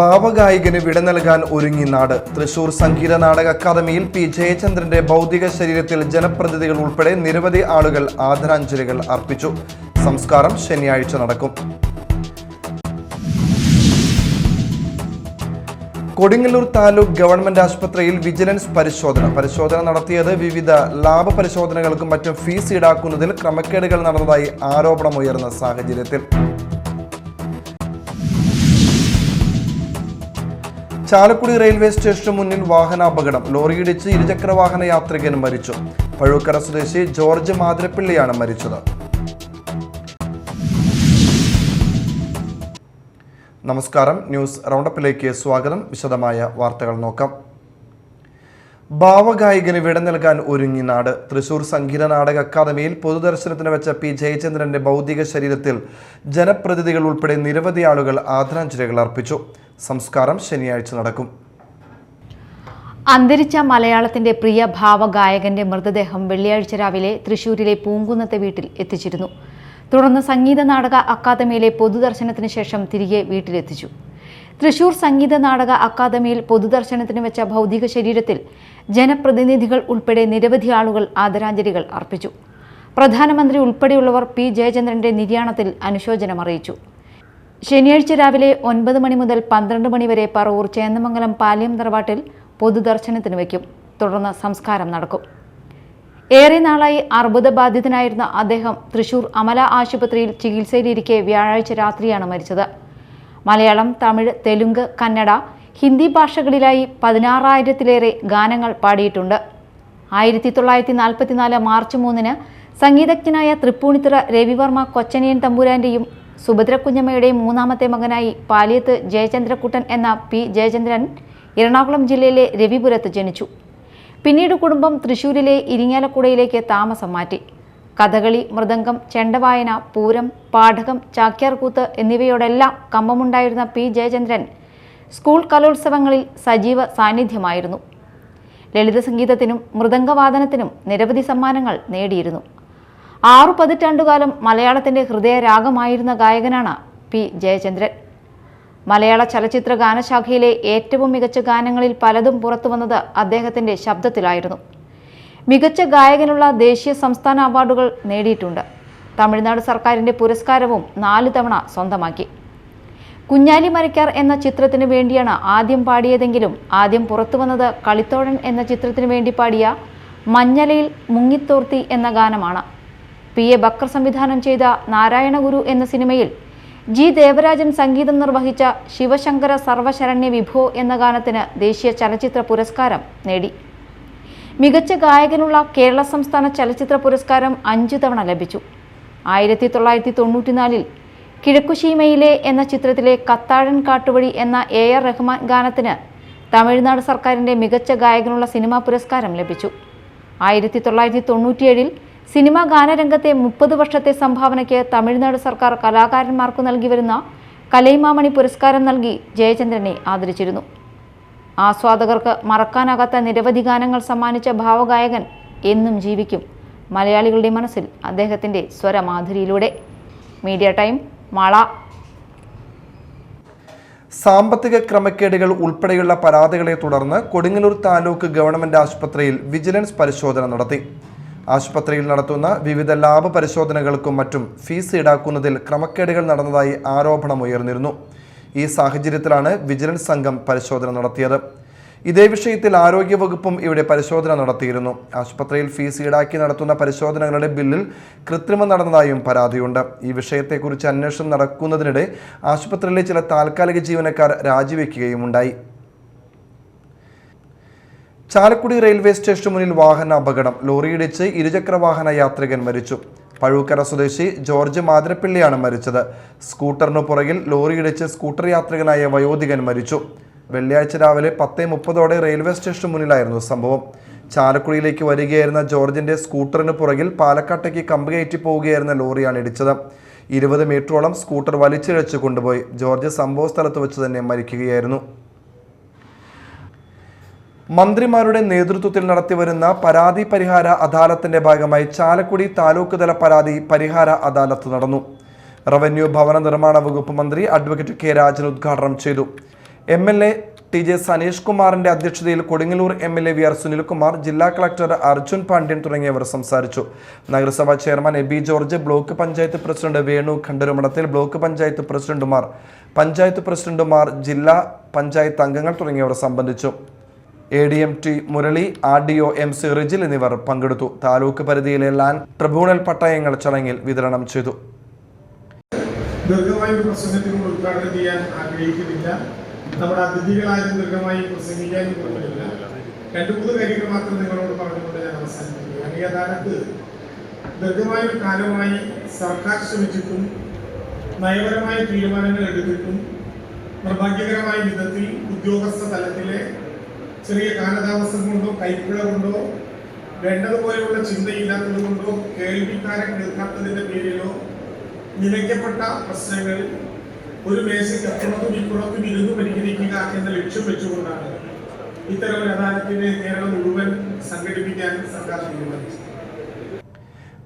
ഭാവഗായകന് വിട നൽകാൻ ഒരുങ്ങി നാട്. തൃശൂർ സംഗീത നാടക അക്കാദമിയിൽ പി ജയചന്ദ്രന്റെ ഭൗതിക ശരീരത്തിൽ ജനപ്രതിനിധികൾ ഉൾപ്പെടെ നിരവധി ആളുകൾ ആദരാഞ്ജലികൾ അർപ്പിച്ചു. സംസ്കാരം ശനിയാഴ്ച നടക്കും. കൊടുങ്ങല്ലൂർ താലൂക്ക് ഗവൺമെന്റ് ആശുപത്രിയിൽ വിജിലൻസ് പരിശോധന നടത്തിയത് വിവിധ ലാബ് പരിശോധനകൾക്കും മറ്റും ഫീസ് ഈടാക്കുന്നതിൽ ക്രമക്കേടുകൾ നടന്നതായി ആരോപണമുയർന്ന സാഹചര്യത്തിൽ ചാലക്കുടി റെയിൽവേ സ്റ്റേഷന് മുന്നിൽ വാഹനാപകടം. ലോറിയിടിച്ച് ഇരുചക്രവാഹന യാത്രികൻ മരിച്ചു. പഴൂക്കര സ്വദേശി ജോർജ് മാതിരപ്പിള്ളിയാണ് മരിച്ചത്. നമസ്കാരം, ന്യൂസ് റൗണ്ടപ്പിലേക്ക് സ്വാഗതം. വിശദമായ വാർത്തകൾ നോക്കാം. ഭാവഗായകന് വിട നൽകാൻ ഒരുങ്ങി നാട്. തൃശൂർ സംഗീത നാടക അക്കാദമിയിൽ പൊതുദർശനത്തിന് വെച്ച പി ജയചന്ദ്രന്റെ ഭൗതിക ശരീരത്തിൽ ജനപ്രതിനിധികൾ ഉൾപ്പെടെ നിരവധി ആളുകൾ ആദരാഞ്ജലികൾ അർപ്പിച്ചു. സംസ്കാരം ശനിയാഴ്ച നടക്കും. അന്തരിച്ച മലയാളത്തിന്റെ പ്രിയ ഭാവഗായകന്റെ മൃതദേഹം വെള്ളിയാഴ്ച രാവിലെ തൃശൂരിലെ പൂങ്കുന്നത്തെ വീട്ടിൽ എത്തിച്ചിരുന്നു. തുടർന്ന് സംഗീത നാടക അക്കാദമിയിലെ പൊതുദർശനത്തിന് ശേഷം തിരികെ വീട്ടിലെത്തിച്ചു. തൃശൂർ സംഗീത നാടക അക്കാദമിയിൽ പൊതുദർശനത്തിന് വെച്ച ഭൗതിക ശരീരത്തിൽ ജനപ്രതിനിധികൾ ഉൾപ്പെടെ നിരവധി ആളുകൾ ആദരാഞ്ജലികൾ അർപ്പിച്ചു. പ്രധാനമന്ത്രി ഉൾപ്പെടെയുള്ളവർ പി ജയചന്ദ്രന്റെ നിര്യാണത്തിൽ അനുശോചനം അറിയിച്ചു. ശനിയാഴ്ച രാവിലെ 9 മണി മുതൽ 12 മണി വരെ പറവൂർ ചേന്നമംഗലം പാലിയം തറവാട്ടിൽ പൊതുദർശനത്തിന് വയ്ക്കും. തുടർന്ന് സംസ്കാരം നടക്കും. ഏറെ നാളായി അർബുദബാധിതനായിരുന്ന അദ്ദേഹം തൃശൂർ അമല ആശുപത്രിയിൽ ചികിത്സയിലിരിക്കെ വ്യാഴാഴ്ച രാത്രിയാണ് മരിച്ചത്. മലയാളം, തമിഴ്, തെലുങ്ക്, കന്നഡ, ഹിന്ദി ഭാഷകളിലായി 16,000-ലേറെ ഗാനങ്ങൾ പാടിയിട്ടുണ്ട്. 1944 മാർച്ച് 3-ന് സംഗീതജ്ഞനായ തൃപ്പൂണിത്തുറ രവിവർമ്മ കൊച്ചനിയൻ തമ്പുരാന്റെയും സുഭദ്രക്കുഞ്ഞമ്മയുടെയും മൂന്നാമത്തെ മകനായി പാലിയത്ത് ജയചന്ദ്രക്കുട്ടൻ എന്ന പി ജയചന്ദ്രൻ എറണാകുളം ജില്ലയിലെ രവിപുരത്ത് ജനിച്ചു. പിന്നീട് കുടുംബം തൃശൂരിലെ ഇരിങ്ങാലക്കുടയിലേക്ക് താമസം മാറ്റി. കഥകളി, മൃദംഗം, ചെണ്ടവായന, പൂരം, പാഠകം, ചാക്യാർകൂത്ത് എന്നിവയോടെല്ലാം കമ്പമുണ്ടായിരുന്ന പി ജയചന്ദ്രൻ സ്കൂൾ കലോത്സവങ്ങളിൽ സജീവ സാന്നിധ്യമായിരുന്നു. ലളിത സംഗീതത്തിനും മൃദംഗവാദനത്തിനും നിരവധി സമ്മാനങ്ങൾ നേടിയിരുന്നു. 6 പതിറ്റാണ്ടുകാലം മലയാളത്തിന്റെ ഹൃദയരാഗമായിരുന്ന ഗായകനാണ് പി ജയചന്ദ്രൻ. മലയാള ചലച്ചിത്ര ഗാനശാഖയിലെ ഏറ്റവും മികച്ച ഗാനങ്ങളിൽ പലതും പുറത്തുവന്നത് അദ്ദേഹത്തിന്റെ ശബ്ദത്തിലായിരുന്നു. മികച്ച ഗായകനുള്ള ദേശീയ സംസ്ഥാന അവാർഡുകൾ നേടിയിട്ടുണ്ട്. തമിഴ്നാട് സർക്കാരിന്റെ പുരസ്കാരവും 4 തവണ സ്വന്തമാക്കി. കുഞ്ഞാലി മരയ്ക്കാർ എന്ന ചിത്രത്തിനു വേണ്ടിയാണ് ആദ്യം പാടിയതെങ്കിലും ആദ്യം പുറത്തുവന്നത് കളിത്തോഴൻ എന്ന ചിത്രത്തിനു വേണ്ടി പാടിയ മഞ്ഞലയിൽ മുങ്ങിത്തോർത്തി എന്ന ഗാനമാണ്. പി എ ബക്കർ സംവിധാനം ചെയ്ത നാരായണ ഗുരു എന്ന സിനിമയിൽ ജി ദേവരാജൻ സംഗീതം നിർവഹിച്ച ശിവശങ്കര സർവശരണ്യ വിഭോ എന്ന ഗാനത്തിന് ദേശീയ ചലച്ചിത്ര പുരസ്കാരം നേടി. മികച്ച ഗായകനുള്ള കേരള സംസ്ഥാന ചലച്ചിത്ര പുരസ്കാരം 5 തവണ ലഭിച്ചു. 1994-ൽ കിഴക്കുശീമയിലെ എന്ന ചിത്രത്തിലെ കത്താഴൻ കാട്ടുവഴി എന്ന AR റഹ്മാൻ ഗാനത്തിന് തമിഴ്നാട് സർക്കാരിന്റെ മികച്ച ഗായകനുള്ള സിനിമാ പുരസ്കാരം ലഭിച്ചു. 1997-ൽ സിനിമാ ഗാനരംഗത്തെ 30 വർഷത്തെ സംഭാവനയ്ക്ക് തമിഴ്നാട് സർക്കാർ കലാകാരന്മാർക്ക് നൽകി വരുന്ന കലൈമാമണി പുരസ്കാരം നൽകി ജയചന്ദ്രനെ ആദരിച്ചിരുന്നു. ആസ്വാദകർക്ക് മറക്കാനാകാത്ത നിരവധി ഗാനങ്ങൾ സമ്മാനിച്ച ഭാവഗായകൻ എന്നും ജീവിക്കും മലയാളികളുടെ മനസ്സിൽ അദ്ദേഹത്തിന്റെ സ്വരമാധുരിയിലൂടെ. Media time, Mala. സാമ്പത്തിക ക്രമക്കേടുകൾ ഉൾപ്പെടെയുള്ള പരാതികളെ തുടർന്ന് കൊടുങ്ങല്ലൂർ താലൂക്ക് ഗവൺമെന്റ് ആശുപത്രിയിൽ വിജിലൻസ് പരിശോധന നടത്തി. ആശുപത്രിയിൽ നടത്തുന്ന വിവിധ ലാബ് പരിശോധനകൾക്കും മറ്റും ഫീസ് ഈടാക്കുന്നതിൽ ക്രമക്കേടുകൾ നടന്നതായി ആരോപണമുയർന്നിരുന്നു. ഈ സാഹചര്യത്തിലാണ് വിജിലൻസ് സംഘം പരിശോധന നടത്തിയത്. ഇതേ വിഷയത്തിൽ ആരോഗ്യവകുപ്പും ഇവിടെ പരിശോധന നടത്തിയിരുന്നു. ആശുപത്രിയിൽ ഫീസ് ഈടാക്കി നടത്തുന്ന പരിശോധനകളുടെ ബില്ലിൽ കൃത്രിമം നടന്നതായും പരാതിയുണ്ട്. ഈ വിഷയത്തെക്കുറിച്ച് അന്വേഷണം നടക്കുന്നതിനിടെ ആശുപത്രിയിലെ ചില താൽക്കാലിക ജീവനക്കാർ രാജിവെക്കുകയുമുണ്ടായി. ചാലക്കുടി റെയിൽവേ സ്റ്റേഷന് മുന്നിൽ വാഹനാപകടം. ലോറിയിടിച്ച് ഇരുചക്രവാഹന യാത്രികൻ മരിച്ചു. പഴൂക്കര സ്വദേശി ജോർജ് മാതിരപ്പിള്ളിയാണ് മരിച്ചത്. സ്കൂട്ടറിനു പുറകിൽ ലോറിയിടിച്ച് സ്കൂട്ടർ യാത്രികനായ വയോധികൻ മരിച്ചു. വെള്ളിയാഴ്ച രാവിലെ 10:30 റെയിൽവേ സ്റ്റേഷന് മുന്നിലായിരുന്നു സംഭവം. ചാലക്കുടിയിലേക്ക് വരികയായിരുന്ന ജോർജിന്റെ സ്കൂട്ടറിന് പുറകിൽ പാലക്കാട്ടേക്ക് കമ്പ് കയറ്റി പോവുകയായിരുന്ന ലോറിയാണ് ഇടിച്ചത്. 20 മീറ്ററോളം സ്കൂട്ടർ വലിച്ചിഴച്ച് കൊണ്ടുപോയി. ജോർജ് സംഭവ സ്ഥലത്ത് വെച്ച് തന്നെ മരിക്കുകയായിരുന്നു. മന്ത്രിമാരുടെ നേതൃത്വത്തിൽ നടത്തിവരുന്ന പരാതി പരിഹാര അദാലത്തിന്റെ ഭാഗമായി ചാലക്കുടി താലൂക്ക് തല പരാതി പരിഹാര അദാലത്ത് നടന്നു. റവന്യൂ ഭവന നിർമ്മാണ വകുപ്പ് മന്ത്രി അഡ്വക്കേറ്റ് കെ രാജൻ ഉദ്ഘാടനം ചെയ്തു. MLA TJ സനീഷ് കുമാറിന്റെ അധ്യക്ഷതയിൽ കൊടുങ്ങല്ലൂർ MLA VR സുനിൽകുമാർ, ജില്ലാ കളക്ടർ അർജുൻ പാണ്ഡ്യൻ തുടങ്ങിയവർ സംസാരിച്ചു. നഗരസഭാ chairman Abi George, block panchayat president Venu ഖണ്ഡരുമഠത്തിൽ, ബ്ലോക്ക് പഞ്ചായത്ത് പ്രസിഡന്റുമാർ, ജില്ലാ പഞ്ചായത്ത് അംഗങ്ങൾ തുടങ്ങിയവർ സംബന്ധിച്ചു. ADM T Murali, RDO MC Rijil എന്നിവർ പങ്കെടുത്തു. താലൂക്ക് പരിധിയിലെ ലാൻഡ് ട്രിബ്യൂണൽ പട്ടയങ്ങൾ ചടങ്ങിൽ വിതരണം ചെയ്തു. ദീർഘമായി പ്രസംഗത്തിനോട് ഉദ്ഘാടനം ചെയ്യാൻ ആഗ്രഹിക്കുന്നില്ല. നമ്മുടെ അതിഥികളാരും ദീർഘമായി പ്രസംഗിക്കാനും പോകുന്നില്ല. 2-3 കാര്യങ്ങൾ മാത്രം നിങ്ങളോട് പറഞ്ഞുകൊണ്ട് ഞാൻ അവസാനിപ്പിക്കുന്നു. അനിയതാനത്ത് ദീർഘമായ കാലമായി സർക്കാർ ശ്രമിച്ചിട്ടും നയപരമായ തീരുമാനങ്ങൾ എടുത്തിട്ടും നിർഭാഗ്യകരമായ വിധത്തിൽ ഉദ്യോഗസ്ഥ തലത്തിലെ ചെറിയ കാലതാമസം കൊണ്ടോ കൈപ്പിഴ കൊണ്ടോ വേണ്ടതുപോലെയുള്ള ചിന്തയില്ലാത്തത് കൊണ്ടോ കേൾവിക്കാരെ കേൾക്കാത്തതിന്റെ പേരിലോ നിലയ്ക്കപ്പെട്ട പ്രശ്നങ്ങൾ ഒരു മേശയ്ക്ക് അപ്പുറത്തും ഇപ്പുറത്തും ഇരുന്ന് പരിഹരിക്കുക എന്ന ലക്ഷ്യം വെച്ചുകൊണ്ടാണ് ഇത്തരം ഒരു അദാലത്തിനെ കേരളം മുഴുവൻ സംഘടിപ്പിക്കാൻ സർക്കാർ തീരുമാനിച്ചത്.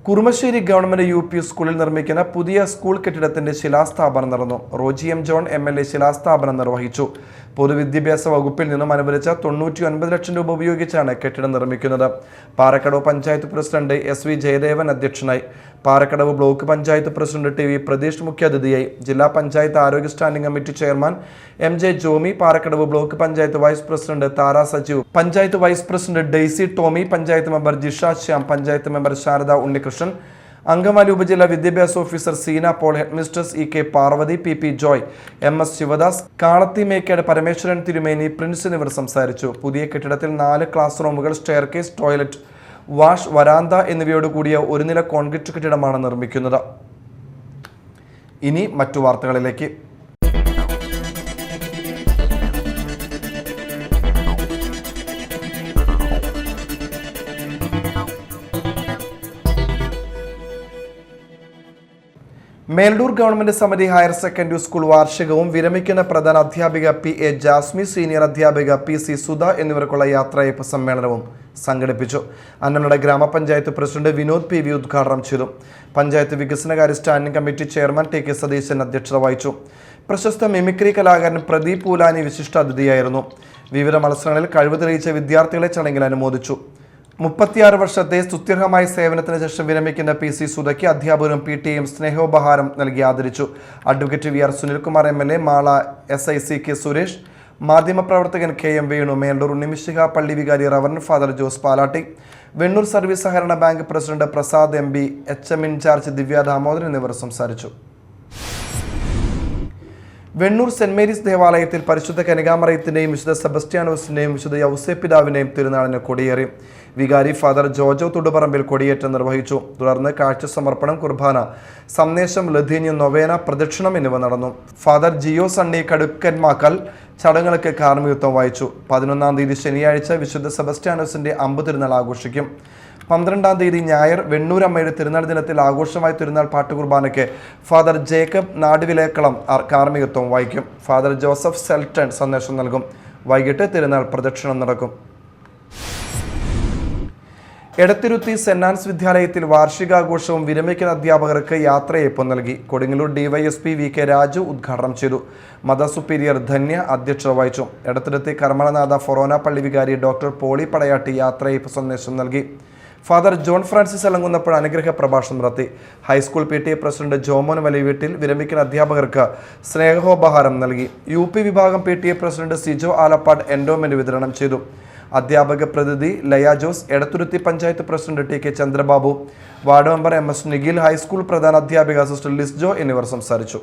കുറുമശ്ശേരി ഗവൺമെന്റ് UP സ്കൂളിൽ നിർമ്മിക്കുന്ന പുതിയ സ്കൂൾ കെട്ടിടത്തിന്റെ ശിലാസ്ഥാപനം നടന്നു. റോജി M. ജോൺ MLA ശിലാസ്ഥാപനം നിർവഹിച്ചു. പൊതുവിദ്യാഭ്യാസ വകുപ്പിൽ നിന്നും അനുവദിച്ച 99 ലക്ഷം രൂപ ഉപയോഗിച്ചാണ് കെട്ടിടം നിർമ്മിക്കുന്നത്. പാറക്കടവ് പഞ്ചായത്ത് പ്രസിഡന്റ് SV ജയദേവൻ അധ്യക്ഷനായി. Parakkadavu block panchayat president TV Pratheesh മുഖ്യാതിഥിയായി. ജില്ലാ പഞ്ചായത്ത് ആരോഗ്യ standing committee chairman MJ Jomy, Parakkadavu block panchayat vice president Thara Sajeev, panchayat vice president Daisy Tomy, panchayat member Jisha Shyam, panchayat member Sarada Unnikrishnan, Angamaly ഉപജില്ലാ വിദ്യാഭ്യാസ officer Seena Paul, headmistress EK Parvathy, PP Joy, MS Sivadas, Kalathi Mekkad Parameswaran Thirumeni, Prince എന്നിവർ സംസാരിച്ചു. പുതിയ കെട്ടിടത്തിൽ 4 ക്ലാസ് റൂമുകൾ, സ്റ്റെയർകേസ്, ടോയ്ലറ്റ്, വാഷ്, വരാന്ത എന്നിവയോട് കൂടിയ ഒരു നില കോൺക്രീറ്റ് കെട്ടിടമാണ് നിർമ്മിക്കുന്നത്. ഇനി മറ്റു വാർത്തകളിലേക്ക്. മേൽഡൂർ ഗവൺമെന്റ് സമിതി ഹയർ സെക്കൻഡറി സ്കൂൾ വാർഷികവും വിരമിക്കുന്ന പ്രധാന അധ്യാപിക PA ജാസ്മി, സീനിയർ അധ്യാപിക PC സുധ എന്നിവർക്കുള്ള യാത്രയയപ്പ് സമ്മേളനവും സംഘടിപ്പിച്ചു. അന്നമനട ഗ്രാമപഞ്ചായത്ത് പ്രസിഡന്റ് വിനോദ് PV ഉദ്ഘാടനം ചെയ്തു. പഞ്ചായത്ത് വികസനകാര്യ standing committee chairman TK Satheesan അധ്യക്ഷത വഹിച്ചു. പ്രശസ്ത മിമിക്രി കലാകാരൻ പ്രദീപ് പൂലാനി വിശിഷ്ട അതിഥിയായിരുന്നു. വിവിധ മത്സരങ്ങളിൽ കഴിവ് തെളിയിച്ച വിദ്യാർത്ഥികളെ ചടങ്ങിൽ അനുമോദിച്ചു. 36 വർഷത്തെ സ്തുത്യർഹമായ സേവനത്തിന് ശേഷം വിരമിക്കുന്ന PC സുധയ്ക്ക് അധ്യാപകരും PTAയും സ്നേഹോപഹാരം നൽകി ആദരിച്ചു. Advocate VR Sunilkumar MLA, Mala SI CK Suresh, മാധ്യമപ്രവർത്തകൻ KM വേണു, മേൽഡൂർ ഉണ്ണിമിശിഹ പള്ളി വികാരി reverend father Jose Palatty, Vennur service സഹകരണ bank president Prasad MB, HM in-charge Divya Damodaran എന്നിവർ സംസാരിച്ചു. വെണ്ണൂർ സെന്റ് മേരീസ് ദേവാലയത്തിൽ പരിശുദ്ധ കനികാമറയത്തിന്റെയും വിശുദ്ധ സെബസ്റ്റ്യാനോസിന്റെയും വിശുദ്ധ യൗസേപ്പിതാവിന്റെയും തിരുനാളിന് കൊടിയേറി. വികാരി ഫാദർ ജോജോ തുടുപറമ്പിൽ കൊടിയേറ്റം നിർവഹിച്ചു. തുടർന്ന് കാഴ്ച സമർപ്പണം, കുർബാന, സന്ദേശം, ലഥീന്യം, നൊവേന, പ്രദക്ഷിണം എന്നിവ നടന്നു. ഫാദർ ജിയോ സണ്ണി കടുക്കന്മാക്കൽ ചടങ്ങുകൾക്ക് കാർമ്മികത്വം വഹിച്ചു. 11-ാം തീയതി ശനിയാഴ്ച വിശുദ്ധ സെബസ്റ്റ്യാനോസിന്റെ അമ്പ് തിരുനാൾ ആഘോഷിക്കും. 12-ാം തീയതി ഞായർ വെണ്ണൂരമ്മയുടെ തിരുനാൾ ദിനത്തിൽ ആഘോഷമായ തിരുനാൾ പാട്ടുകുർബാനയ്ക്ക് ഫാദർ ജേക്കബ് നാടുവിലേക്കളം കാർമ്മികത്വം വഹിക്കും. ഫാദർ ജോസഫ് സെൽട്ടൺ സന്ദേശം നൽകും. വൈകിട്ട് തിരുനാൾ പ്രദക്ഷിണം നടക്കും. എടത്തിരുത്തി സെന്റ് ആൻസ് വിദ്യാലയത്തിൽ വാർഷികാഘോഷവും വിരമിക്കുന്ന അധ്യാപകർക്ക് യാത്രയയപ്പും നൽകി. കൊടുങ്ങല്ലൂർ DYSP VK രാജു ഉദ്ഘാടനം ചെയ്തു. മദ സുപ്പീരിയർ ധന്യ അധ്യക്ഷത വഹിച്ചു. എടത്തിരുത്തി കർമ്മലനാഥ ഫൊറോന പള്ളി വികാരി ഡോക്ടർ പോളി പടയാട്ടി യാത്രയയപ്പ് സന്ദേശം നൽകി. ഫാദർ ജോൺ ഫ്രാൻസിസ് അലങ്കുന്നപ്പോൾ അനുഗ്രഹ പ്രഭാഷണം നടത്തി. High school PTA president Jomon Valiveettil വിരമിക്കുന്ന അധ്യാപകർക്ക് സ്നേഹോപഹാരം നൽകി. UP വിഭാഗം PTA president Sijo Alappad endowment വിതരണം ചെയ്തു. അധ്യാപക പ്രതിനിധി Laya Jose, Edathuruthy panchayat president TK Chandrababu, ward member MS Nikhil, high school പ്രധാന അധ്യാപിക സിസ്റ്റർ ലിസ്ജോ എന്നിവർ സംസാരിച്ചു.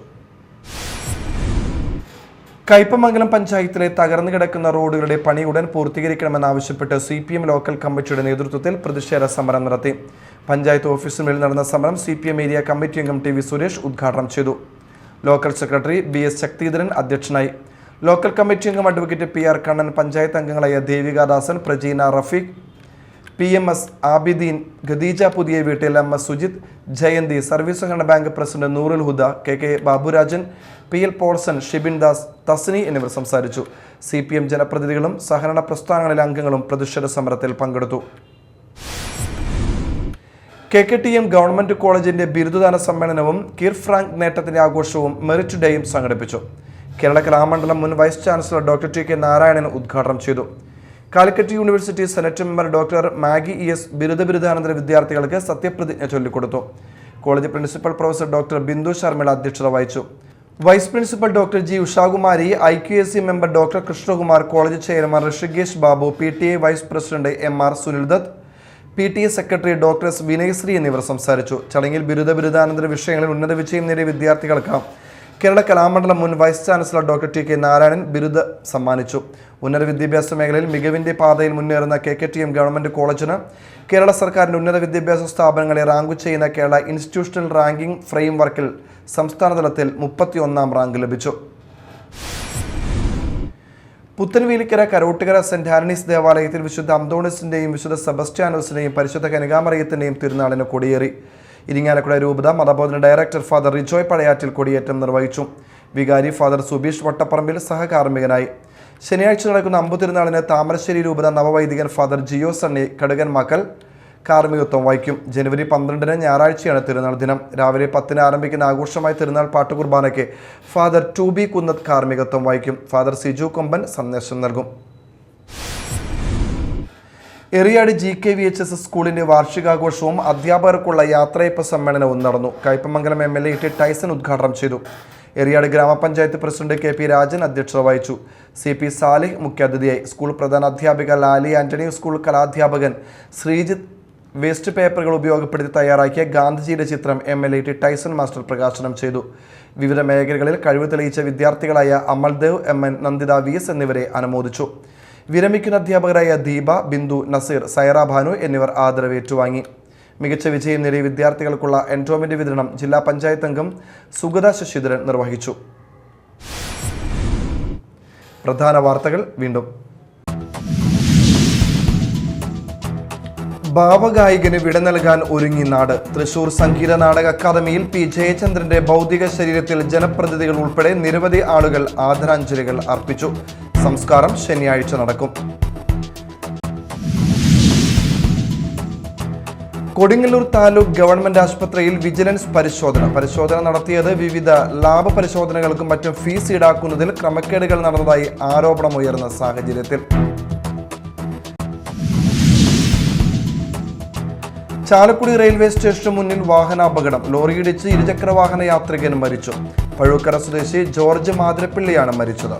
കയ്പമംഗലം പഞ്ചായത്തിലെ തകർന്നു കിടക്കുന്ന റോഡുകളുടെ പണി ഉടൻ പൂർത്തീകരിക്കണമെന്നാവശ്യപ്പെട്ട് CPM ലോക്കൽ കമ്മിറ്റിയുടെ നേതൃത്വത്തിൽ പ്രതിഷേധ സമരം നടത്തി. പഞ്ചായത്ത് ഓഫീസിനുള്ളിൽ നടന്ന സമരം CPM ഏരിയ കമ്മിറ്റി അംഗം TV സുരേഷ് ഉദ്ഘാടനം ചെയ്തു. ലോക്കൽ സെക്രട്ടറി BS ശക്തിധരൻ അധ്യക്ഷനായി. ലോക്കൽ കമ്മിറ്റി അംഗം അഡ്വക്കേറ്റ് PR കണ്ണൻ, പഞ്ചായത്ത് അംഗങ്ങളായ ദേവികാദാസൻ, പ്രജീന റഫീഖ്, PMS ആബിദീൻ, ഖദീജ പുതിയ വീട്ടിൽ, MS സുജിത്, ജയന്തി, സർവീസ് സഹകരണ ബാങ്ക് പ്രസിഡന്റ് നൂറുൽ ഹുദ, KK ബാബുരാജൻ, PL പോൾസൺ, ഷിബിൻ ദാസ്, തസ്നി എന്നിവർ സംസാരിച്ചു. CPM ജനപ്രതിനിധികളും സഹകരണ പ്രസ്ഥാനങ്ങളിലെ അംഗങ്ങളും പ്രതിഷേധ സമരത്തിൽ പങ്കെടുത്തു. KKTM ഗവൺമെന്റ് കോളേജിന്റെ ബിരുദദാന സമ്മേളനവും കിർ ഫ്രാങ്ക് നേട്ടത്തിന്റെ ആഘോഷവും മെറിറ്റ് ഡേയും സംഘടിപ്പിച്ചു. കേരള കലാമണ്ഡലം മുൻ vice chancellor doctor T K Narayanan ഉദ്ഘാടനം ചെയ്തു. Calicut university senate member doctor Maggie ES ബിരുദാനന്തര വിദ്യാർത്ഥികൾക്ക് സത്യപ്രതിജ്ഞ ചൊല്ലിക്കൊടുത്തു. College principal professor doctor Bindu Sharmila അധ്യക്ഷത വഹിച്ചു. Vice principal doctor G Ushakumari, IQAC member doctor Krishnakumar, college chairman Rishikesh Babu, PTA vice president MR Sunil Dutt, PTA secretary doctor S Vinayasree എന്നിവർ സംസാരിച്ചു. ചടങ്ങിൽ ബിരുദാനന്തര വിഷയങ്ങളിൽ ഉന്നത വിജയം നേടിയ വിദ്യാർത്ഥികൾക്ക് കേരള കലാമണ്ഡലം മുൻ vice chancellor doctor T K Narayanan ബിരുദ സമ്മാനിച്ചു. ഉന്നത വിദ്യാഭ്യാസ മേഖലയിൽ മികവിന്റെ പാതയിൽ മുന്നേറുന്ന KKTM ഗവൺമെന്റ് കോളേജിന് കേരള സർക്കാരിന്റെ ഉന്നത വിദ്യാഭ്യാസ സ്ഥാപനങ്ങളെ റാങ്ക് ചെയ്യുന്ന കേരള ഇൻസ്റ്റിറ്റ്യൂഷണൽ റാങ്കിംഗ് ഫ്രെയിം വർക്കിൽ സംസ്ഥാന തലത്തിൽ 31ാം റാങ്ക് ലഭിച്ചു. പുത്തൻവേലിക്കര കരോട്ടുകര സെന്റ് ആന്റണീസ് ദേവാലയത്തിൽ വിശുദ്ധ അന്തോണിസിന്റെയും വിശുദ്ധ സെബസ്റ്റ്യാനോസിന്റെയും പരിശുദ്ധ കനികാമറിയത്തിന്റെയും തിരുനാളിന് കൊടിയേറി. ഇരിങ്ങാലക്കുട രൂപത മതബോധന ഡയറക്ടർ ഫാദർ റിജോയ് പടയാറ്റിൽ കൊടിയേറ്റം നിർവഹിച്ചു. വികാരി ഫാദർ സുബീഷ് വട്ടപ്പറമ്പിൽ സഹകാർമ്മികനായി. ശനിയാഴ്ച നടക്കുന്ന അമ്പുതിരുനാളിന് താമരശ്ശേരി രൂപത നവവൈദികൻ ഫാദർ ജിയോ സണ്ണി കടുകൻ മക്കൾ കാർമ്മികത്വം വഹിക്കും. ജനുവരി 12 ഞായറാഴ്ചയാണ് തിരുനാൾ ദിനം. രാവിലെ 10 ആരംഭിക്കുന്ന ആഘോഷമായ തിരുനാൾ പാട്ടുകുർബാനയ്ക്ക് ഫാദർ ടൂബി കുന്നത്ത് കാർമ്മികത്വം വഹിക്കും. ഫാദർ സിജു കൊമ്പൻ സന്ദേശം നൽകും. എറിയാട് GKVHS സ്കൂളിന്റെ വാർഷികാഘോഷവും അധ്യാപകർക്കുള്ള യാത്രയപ്പ് സമ്മേളനവും നടന്നു. കയ്പമംഗലം MLA ടി ടൈസൺ ഉദ്ഘാടനം ചെയ്തു. എറിയാട് ഗ്രാമപഞ്ചായത്ത് പ്രസിഡന്റ് KP രാജൻ അധ്യക്ഷത വഹിച്ചു. CP സാലിഹ് മുഖ്യാതിഥിയായി. സ്കൂൾ പ്രധാന അധ്യാപിക ലാലി ആന്റണി, സ്കൂൾ കലാധ്യാപകൻ ശ്രീജിത്ത്, വേസ്റ്റ് പേപ്പറുകൾ ഉപയോഗപ്പെടുത്തി തയ്യാറാക്കിയ ഗാന്ധിജിയുടെ ചിത്രം MLA ടി ടൈസൺ മാസ്റ്റർ പ്രകാശനം ചെയ്തു. വിവിധ മേഖലകളിൽ കഴിവ് തെളിയിച്ച വിദ്യാർത്ഥികളായ അമൽദേവ് MN, നന്ദിത VS എന്നിവരെ അനുമോദിച്ചു. വിരമിക്കുന്ന അധ്യാപകരായ ദീപ, ബിന്ദു, നസീർ, സൈറ ഭാനു എന്നിവർ ആദരവ് ഏറ്റുവാങ്ങി. മികച്ച വിജയം നേടിയ വിദ്യാർത്ഥികൾക്കുള്ള എൻഡോമെന്റ് വിതരണം ജില്ലാ പഞ്ചായത്ത് അംഗം സുഗത ശശിധരൻ നിർവഹിച്ചു. പ്രധാന വാർത്തകൾ വീണ്ടും. ഭാവഗായകന് വിട നൽകാൻ ഒരുങ്ങി നാട്. തൃശൂർ സംഗീത നാടക അക്കാദമിയിൽ P ജയചന്ദ്രന്റെ ഭൗതിക ശരീരത്തിൽ ജനപ്രതിനിധികൾ ഉൾപ്പെടെ നിരവധി ആളുകൾ ആദരാഞ്ജലികൾ അർപ്പിച്ചു. സംസ്കാരം ശനിയാഴ്ച നടക്കും. കൊടുങ്ങല്ലൂർ താലൂക്ക് ഗവൺമെന്റ് ആശുപത്രിയിൽ വിജിലൻസ് പരിശോധന നടത്തിയത് വിവിധ ലാബ് പരിശോധനകൾക്കും മറ്റും ഫീസ് ഈടാക്കുന്നതിൽ ക്രമക്കേടുകൾ നടന്നതായി ആരോപണമുയർന്ന സാഹചര്യത്തിൽ ചാലക്കുടി റെയിൽവേ സ്റ്റേഷന് മുന്നിൽ വാഹനാപകടം. ലോറിയിടിച്ച് ഇരുചക്രവാഹന യാത്രികൻ മരിച്ചു. പഴുക്കര സ്വദേശി ജോർജ് മാതിരപ്പിള്ളിയാണ് മരിച്ചത്.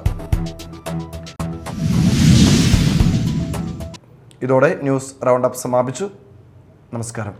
ഇതോടെ ന്യൂസ് റൗണ്ട് അപ്പ് സമാപിച്ചു. നമസ്കാരം.